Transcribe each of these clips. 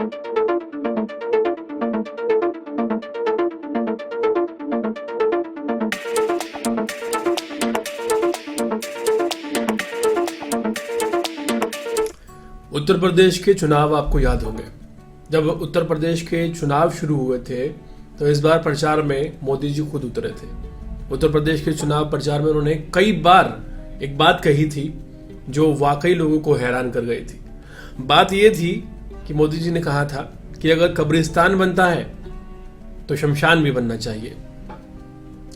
उत्तर प्रदेश के चुनाव आपको याद होंगे। जब उत्तर प्रदेश के चुनाव शुरू हुए थे तो इस बार प्रचार में मोदी जी खुद उतरे थे। उत्तर प्रदेश के चुनाव प्रचार में उन्होंने कई बार एक बात कही थी जो वाकई लोगों को हैरान कर गई थी। बात यह थी कि मोदी जी ने कहा था कि अगर कब्रिस्तान बनता है तो शमशान भी बनना चाहिए।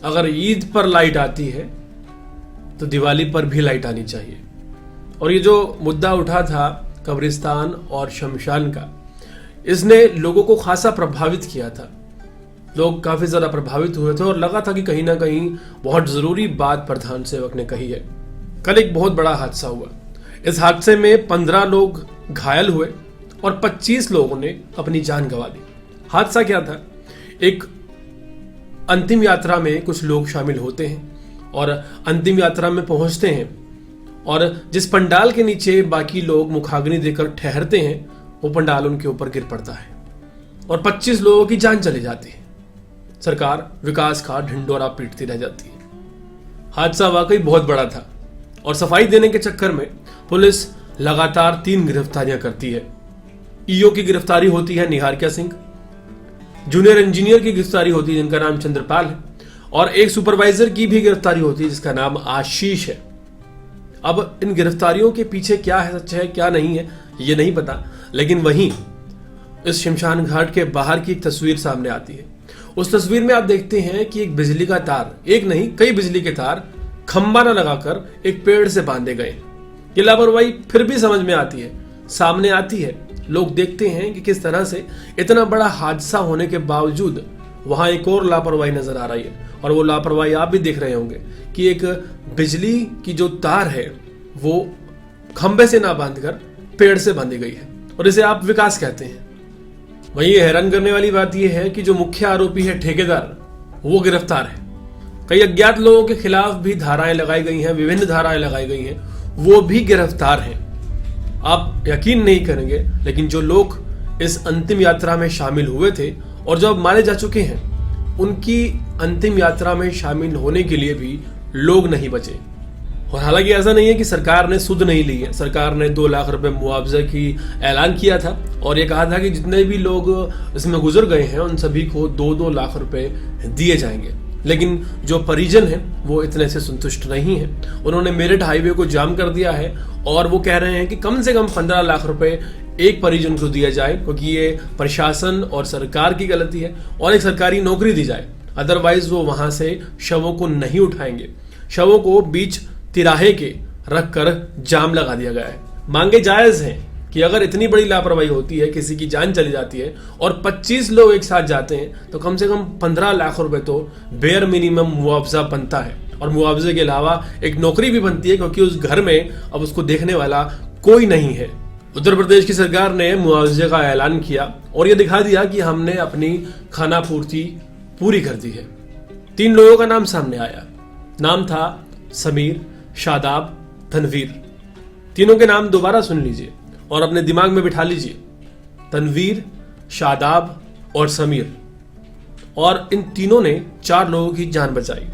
अगर ईद पर लाइट आती है तो दिवाली पर भी लाइट आनी चाहिए। और ये जो मुद्दा उठा था कब्रिस्तान और शमशान का, इसने लोगों को खासा प्रभावित किया था। लोग काफी ज्यादा प्रभावित हुए थे और लगा था कि कहीं ना कहीं बहुत जरूरी बात प्रधान सेवक ने कही है। कल एक बहुत बड़ा हादसा हुआ। इस हादसे में 15 लोग घायल हुए और 25 लोगों ने अपनी जान गंवा दी। हादसा क्या था? एक अंतिम यात्रा में कुछ लोग शामिल होते हैं और अंतिम यात्रा में पहुंचते हैं और जिस पंडाल के नीचे बाकी लोग मुखाग्नि देकर ठहरते हैं वो पंडाल उनके ऊपर गिर पड़ता है और 25 लोगों की जान चली जाती है। सरकार विकास का ढिंडोरा पीटती रह जाती है। हादसा वाकई बहुत बड़ा था और सफाई देने के चक्कर में पुलिस लगातार 3 गिरफ्तारियां करती है। ईओ की गिरफ्तारी होती है निहारिका सिंह, जूनियर इंजीनियर की गिरफ्तारी होती है जिनका नाम चंद्रपाल है और एक सुपरवाइजर की भी गिरफ्तारी होती है जिसका नाम आशीष है। अब इन गिरफ्तारियों के पीछे क्या है, सच है क्या नहीं है, ये नहीं पता, लेकिन वहीं इस शमशान घाट के बाहर की एक तस्वीर सामने आती है। उस तस्वीर में आप देखते हैं कि एक बिजली का तार, एक नहीं कई बिजली के तार खंबा न लगाकर एक पेड़ से बांधे गए। ये लापरवाही फिर भी समझ में आती है, सामने आती है। लोग देखते हैं कि किस तरह से इतना बड़ा हादसा होने के बावजूद वहां एक और लापरवाही नजर आ रही है। और वो लापरवाही आप भी देख रहे होंगे कि एक बिजली की जो तार है वो खंबे से ना बांधकर पेड़ से बांधी गई है और इसे आप विकास कहते हैं। वहीं ये हैरान करने वाली बात यह है कि जो मुख्य आरोपी है ठेकेदार, वो गिरफ्तार है। कई अज्ञात लोगों के खिलाफ भी धाराएं लगाई गई हैं, विभिन्न धाराएं लगाई गई हैं, वो भी गिरफ्तार हैं। आप यकीन नहीं करेंगे, लेकिन जो लोग इस अंतिम यात्रा में शामिल हुए थे और जो अब मारे जा चुके हैं, उनकी अंतिम यात्रा में शामिल होने के लिए भी लोग नहीं बचे। और हालांकि ऐसा नहीं है कि सरकार ने सुध नहीं ली है। सरकार ने 2 लाख रुपए मुआवजे की ऐलान किया था और ये कहा था कि जितने भी लोग इसमें गुजर गए हैं उन सभी को 2-2 लाख रुपए दिए जाएंगे। लेकिन जो परिजन है वो इतने से संतुष्ट नहीं है। उन्होंने मेरठ हाईवे को जाम कर दिया है और वो कह रहे हैं कि कम से कम 15 लाख रुपए एक परिजन को दिया जाए, क्योंकि ये प्रशासन और सरकार की गलती है, और एक सरकारी नौकरी दी जाए। अदरवाइज वो वहां से शवों को नहीं उठाएंगे। शवों को बीच तिराहे के रख कर जाम लगा दिया गया है। मांगे जायज हैं कि अगर इतनी बड़ी लापरवाही होती है, किसी की जान चली जाती है और 25 लोग एक साथ जाते हैं, तो कम से कम 15 लाख रुपए तो बेयर मिनिमम मुआवजा बनता है। और मुआवजे के अलावा एक नौकरी भी बनती है, क्योंकि उस घर में अब उसको देखने वाला कोई नहीं है। उत्तर प्रदेश की सरकार ने मुआवजे का ऐलान किया और यह दिखा दिया कि हमने अपनी खाना पूर्ति पूरी कर दी है। 3 लोगों का नाम सामने आया। नाम था समीर, शादाब, तनवीर। तीनों के नाम दोबारा सुन लीजिए और अपने दिमाग में बिठा लीजिए। तनवीर, शादाब और समीर। और इन तीनों ने 4 लोगों की जान बचाई।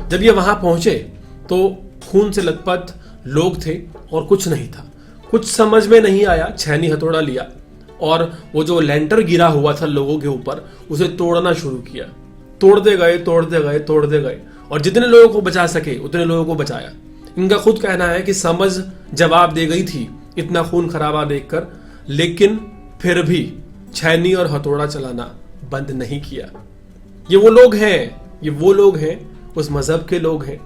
जब ये वहां पहुंचे तो खून से लथपथ लोग थे और कुछ नहीं था। कुछ समझ में नहीं आया, छेनी हथौड़ा लिया और वो जो लेंटर गिरा हुआ था लोगों के ऊपर, उसे तोड़ना शुरू किया। तोड़ते गए और जितने लोगों को बचा सके उतने लोगों को बचाया। इनका खुद कहना है कि समझ जवाब दे गई थी इतना खून खराबा देखकर, लेकिन फिर भी छेनी और हथौड़ा चलाना बंद नहीं किया। ये वो लोग हैं, उस मजहब के लोग हैं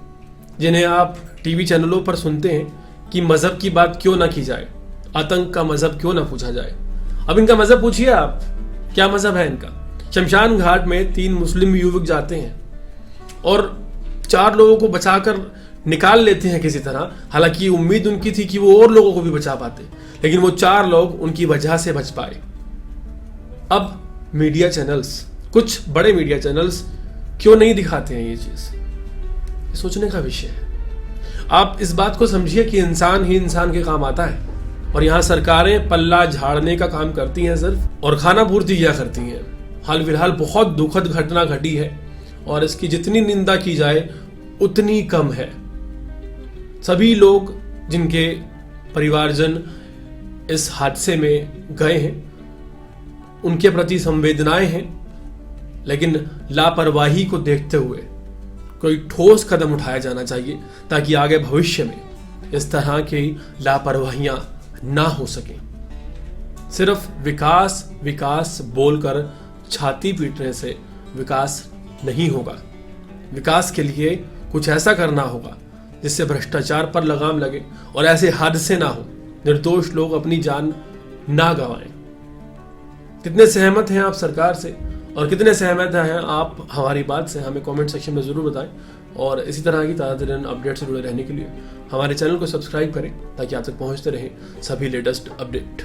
जिन्हें आप टीवी चैनलों पर सुनते हैं कि मजहब की बात क्यों ना की जाए, आतंक का मजहब क्यों ना पूछा जाए। अब इनका मजहब पूछिए आप, क्या मजहब है इनका? शमशान घाट में 3 मुस्लिम युवक जाते हैं और 4 लोगों को बचाकर निकाल लेते हैं किसी तरह। हालांकि उम्मीद उनकी थी कि वो और लोगों को भी बचा पाते, लेकिन वो 4 लोग उनकी वजह से बच पाए। अब मीडिया चैनल्स, कुछ बड़े मीडिया चैनल्स क्यों नहीं दिखाते हैं ये चीज? सोचने का विषय है। आप इस बात को समझिए कि इंसान ही इंसान के काम आता है और यहाँ सरकारें पल्ला झाड़ने का काम करती हैं सिर्फ, और खाना पूर्ति किया करती हैं। हाल फिलहाल बहुत दुखद घटना घटी है और इसकी जितनी निंदा की जाए उतनी कम है। सभी लोग जिनके परिवारजन इस हादसे में गए हैं उनके प्रति संवेदनाएं हैं, लेकिन लापरवाही को देखते हुए कोई ठोस कदम उठाया जाना चाहिए ताकि आगे भविष्य में इस तरह की लापरवाहियां ना हो सकें। सिर्फ विकास विकास बोलकर छाती पीटने से विकास नहीं होगा। विकास के लिए कुछ ऐसा करना होगा जिससे भ्रष्टाचार पर लगाम लगे और ऐसे हादसे ना हो, निर्दोष लोग अपनी जान ना गंवाएं। कितने सहमत हैं आप सरकार से और कितने सहमत हैं आप हमारी बात से, हमें कमेंट सेक्शन में जरूर बताएं। और इसी तरह की ताज़ा अपडेट से जुड़े रहने के लिए हमारे चैनल को सब्सक्राइब करें ताकि आप तक पहुंचते रहें सभी लेटेस्ट अपडेट।